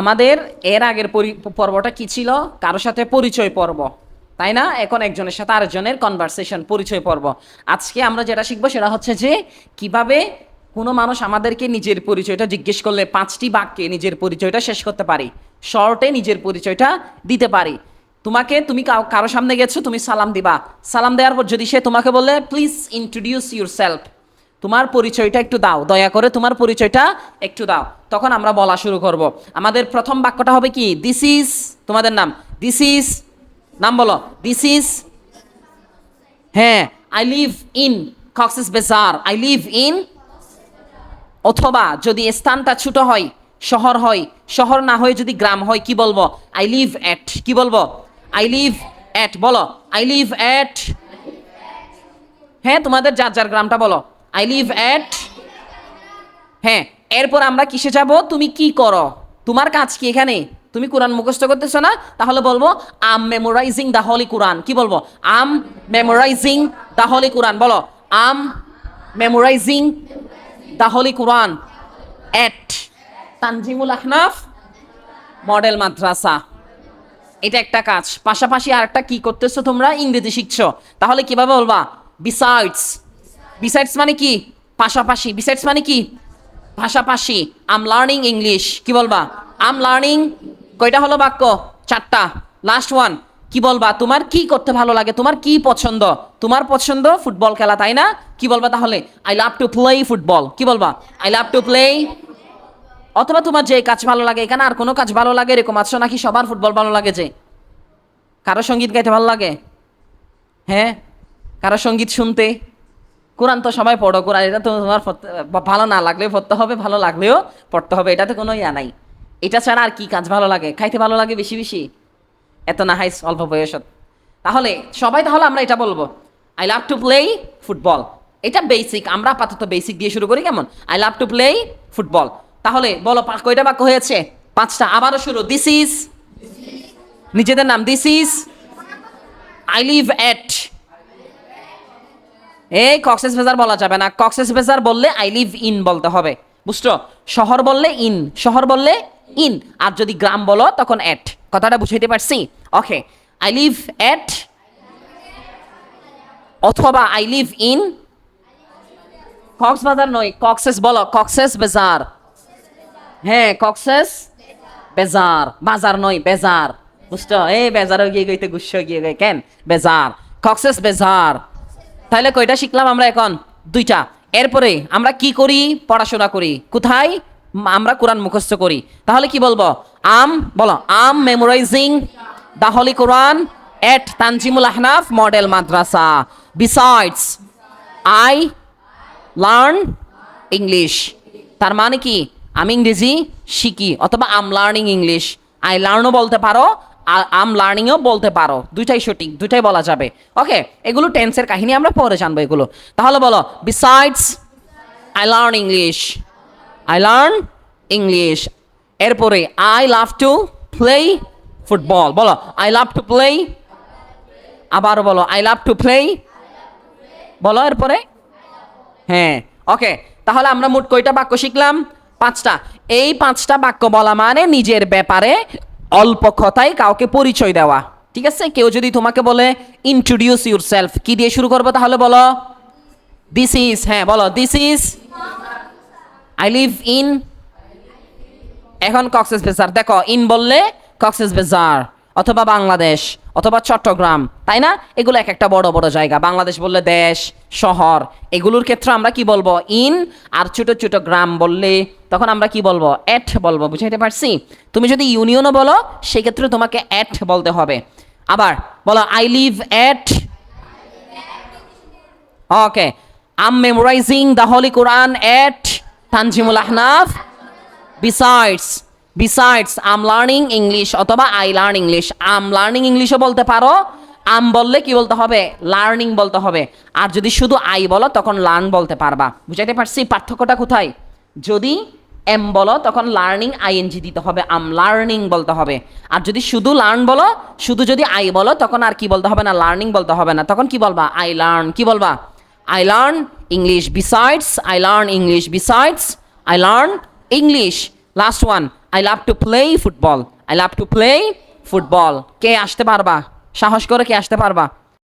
আমাদের এর আগের পর্বটা কি ছিল? কারোর সাথে পরিচয় পর্ব, তাই না? এখন একজনের সাথে আরেকজনের কনভারসেশন, পরিচয় পর্ব। আজকে আমরা যেটা শিখবো সেটা হচ্ছে যে কিভাবে কোনো মানুষ আমাদেরকে নিজের পরিচয়টা জিজ্ঞেস করলে 5টি বাক্যে নিজের পরিচয়টা শেষ করতে পারি, শর্টে নিজের পরিচয়টা দিতে পারি। তুমি কারো সামনে গেছো, তুমি সালাম দিবা। সালাম দেওয়ার পর যদি সে তোমাকে বলে প্লিজ ইন্ট্রোডিউস ইউর সেলফ, তোমার পরিচয়টা একটু দাও, দয়া করে তোমার পরিচয়টা একটু দাও, তখন আমরা বলা শুরু করব। আমাদের প্রথম বাক্যটা হবে কি? দিস ইজ, তোমাদের নাম, দিস ইজ, নাম বলো, দিস ইজ, হ্যাঁ, আই লিভ ইন কক্সেস বাজার, আই লিভ ইন। অথবা যদি স্থানটা ছোট হয়, শহর হয়, শহর না হয়ে যদি গ্রাম হয়, কি বলবো? আই লিভ এট, কি বলবো? আই লিভ এট, বলো, আই লিভ এট। হ্যাঁ, তোমাদের যার যার গ্রামটা বলো, আই লিভ এট। হ্যাঁ, এরপর আমরা কিসে যাব? তুমি কি করো, তোমার কাজ কি এখানে? তুমি কোরআন মুখস্থ করতেছো না? তাহলে বলবো আম মেমোরাইজিং দ্য হলি কোরআন। কি বলবো? আম মেমোরাইজিং দ্য হলি কোরআন, বলো, I'm memorizing the holy Quran at Tanzimul Ahnaf model Madrasa. এটা একটা কাজ। পাশাপাশি আর একটা কি করতেছো তোমরা? ইংরেজি শিখছো। তাহলে কিভাবে বলবা? বিসাইডস। বিসাইডস মানে কি? পাশাপাশি। বিসাইডস মানে কি? পাশাপাশি। আম লার্নিং ইংলিশ, কি বলবা? আম লার্নিং। কয়টা হলো বাক্য? 4টা। লাস্ট ওয়ান, কি বলবা? তোমার কি করতে ভালো লাগে, তোমার কি পছন্দ? তোমার পছন্দ ফুটবল খেলা, তাই না? কি বলবা তাহলে? I love to play football. কি বলবা? I love to play. অথবা তোমার যে কাজ ভালো লাগে, এখানে আর কোনো কাজ ভালো লাগে এরকম আছো নাকি? সবার ফুটবল ভালো লাগে? যে কারো সঙ্গীত গাইতে ভালো লাগে, হ্যাঁ, কারো সঙ্গীত শুনতে। কোরআন তো সবাই পড়ো, কোরআন এটা তো তোমার ভালো না লাগলেও পড়তে হবে, ভালো লাগলেও পড়তে হবে, এটাতে কোনো ইয়া নাই। এটা ছাড়া আর কি কাজ ভালো লাগে? খাইতে ভালো লাগে বেশি বেশি, এত না হাইস অল্প বয়সত। তাহলে সবাই, তাহলে আমরা এটা বলবো, I love to play football. এটা বেসিক, আমরা আপাতত বেসিক দিয়ে শুরু করি, কেমন? I love to play football. তাহলে বলো কয়টা বাক্য হয়েছে? 5টা। আবারও শুরু। দিস ইজ, নিজেদের নাম, দিস ইজ, আই লিভ এট। এই কক্সেস বাজার বলা যাবে না। কক্সেস বাজার বললে আই লিভ ইন বলতে হবে, বুঝছো? শহর বললে ইন, শহর বললে ইন, আর যদি গ্রাম বলো তখন এট। কথাটা বুঝাইতে পারছি? ওকে, আই লিভ এট, অথবা আই লিভ ইন কক্সবাজার নয়, কক্সেস বলো, কক্সেস বাজার। হ্যাঁ, কক্সেস বেজার, বাজার নয়, বেজার, বুঝছো? এই বেজারও গিয়ে গইতে গুস্স গিয়ে গে কেন বেজার, কক্সেস বেজার। তাহলে কয়টা শিখলাম আমরা এখন? 2টা। এরপরে আমরা কি করি? পড়াশোনা করি। কোথায়? আমরা কোরআন মুখস্থ করি। তাহলে কি বলবো? আম, বলো, I'm memorizing the holy Quran at Tanzimul Ahnaf model Madrasa. Besides I learn English. তার মানে কি? আমি ইংরেজি শিখি, অথবা আম লার্নিং ইংলিশ। আই লার্নও বলতে পারো, আম লার্নিংও বলতে পারো, দুইটাই সঠিক, দুইটাই বলা যাবে। ওকে, এগুলো টেন্সের কাহিনী, আমরা পরে জানবো এগুলো। তাহলে বলো, besides I learn English, I learn English. এরপরে I love to play football, বলো, আই লাভ টু প্লে। আবার বলো, আই লাভ টু প্লে, বলো এরপরে। হ্যাঁ, ওকে। তাহলে আমরা মোট কয়টা বাক্য শিখলাম? 5টা। এই 5টা বাক্য বলা মানে নিজের ব্যাপারে অল্প কথায় কাউকে পরিচয় দেওয়া, ঠিক আছে? কেউ যদি তোমাকে বলে ইন্ট্রোডিউস ইউর সেলফ, কি দিয়ে শুরু করবো? তাহলে বলো দিস ইজ, হ্যাঁ বলো, this is, I live in. এখন কক্সেস বাজার, দেখো ইন বললে কক্সেস বাজার, অথবা বাংলাদেশ, অথবা চট্টগ্রাম, তাই না? এগুলো এক একটা বড় বড় জায়গা। বাংলাদেশ বললে দেশ, শহর, এগুলোর ক্ষেত্রে আমরা কি বলবো? ইন। আর ছোট ছোট গ্রাম বললে তখন আমরা কি বলবো? এট বলবো। বুঝাইতে পারছি? তুমি যদি ইউনিয়নও বলো সেক্ষেত্রে তোমাকে এট বলতে হবে। আবার বলো, I live at, okay, I'm memorizing the holy Quran at Tanzimul Ahnaf. Besides, besides I'm learning English, অথবা I learn English. I'm learning ইংলিশও বলতে পারো। আম বললে কি বলতে হবে? লার্নিং বলতে হবে। আর যদি শুধু আই বলো তখন লার্ন বলতে পারবা। বুঝাইতে পারছি পার্থক্যটা কোথায়? যদি এম বলো তখন লার্নিং আইএনজি দিতে হবে, আম লার্নিং বলতে হবে। আর যদি শুধু লার্ন বলো, শুধু যদি আই বলো তখন আর কি বলতে হবে না? লার্নিং বলতে হবে না। তখন কি বলবা? I learn. কি বলবা? I learn English. Besides I learn English, besides I learn English. Last one, I love to play football. I love to play football. কে আসতে পারবা? সাহস করে কে আসতে পারবা?